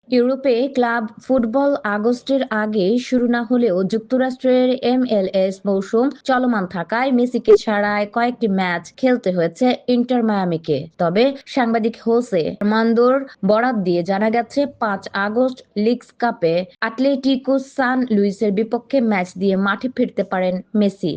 ইউরোপে club football আগস্টের আগে শুরু না হলেও যুক্তরাষ্ট্রের MLS মৌসুম চলমান থাকায় মেসিকে ছাড়াই কয়েকটি ম্যাচ খেলতে হয়েছে ইন্টার মায়ামিকে। তবে সাংবাদিক হোসে আর্মান্দোর বরাত দিয়ে জানা গেছে 5 আগস্ট লিগস কাপে আতলেটিকো সান লুইসের বিপক্ষে ম্যাচ দিয়ে মাঠে ফিরতে পারেন মেসি।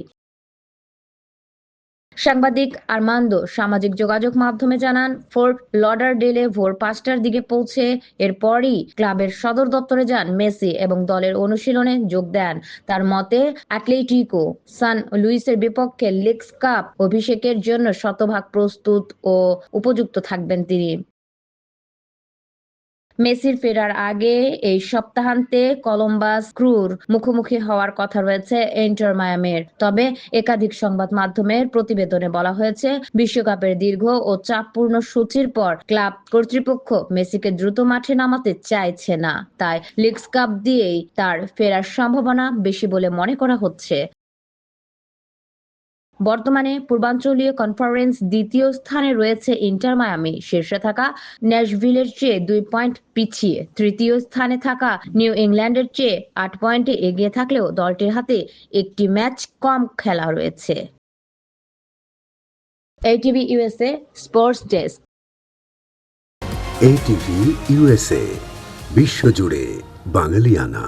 সাংবাদিক আর্মান্দো সামাজিক যোগাযোগ মাধ্যমে জানান, ফোর্ট লডারডেলে ভোর 5টার দিকে পৌঁছে এরপরই ক্লাবের সদর দপ্তরে যান মেসি এবং দলের অনুশীলনে যোগ দেন। তার মতে, অ্যাটলেটিকো সান লুইসের বিপক্ষে লিগস কাপ অভিষেকের জন্য শতভাগ প্রস্তুত ও উপযুক্ত থাকবেন তিনি। মেসির ফেরার আগে এই সপ্তাহান্তে কলম্বাস ক্রুর মুখোমুখি হওয়ার কথা রয়েছে ইন্টার মায়ামির। তবে একাধিক সংবাদ মাধ্যমের প্রতিবেদনে বলা হয়েছে, বিশ্বকাপের দীর্ঘ ও চাপপূর্ণ সূচির পর ক্লাব কর্তৃপক্ষ মেসিকে দ্রুত মাঠে নামাতে চাইছে না। তাই লিগস কাপ দিয়েই তার ফেরার সম্ভাবনা বেশি বলে মনে করা হচ্ছে। বর্তমানে পূর্বাঞ্চলীয় কনফারেন্স দ্বিতীয় স্থানে রয়েছে ইন্টার মায়ামি। শীর্ষে থাকা ন্যাশভিলের চেয়ে 2 পয়েন্ট পিছিয়ে। তৃতীয় স্থানে থাকা নিউ ইংল্যান্ডের চেয়ে 8 পয়েন্টে এগিয়ে থাকলেও দলটির হাতে একটি ম্যাচ কম খেলা রয়েছে। ATV USA sports desk. ATV USA বিশ্বজুড়ে বাঙালিয়ানা।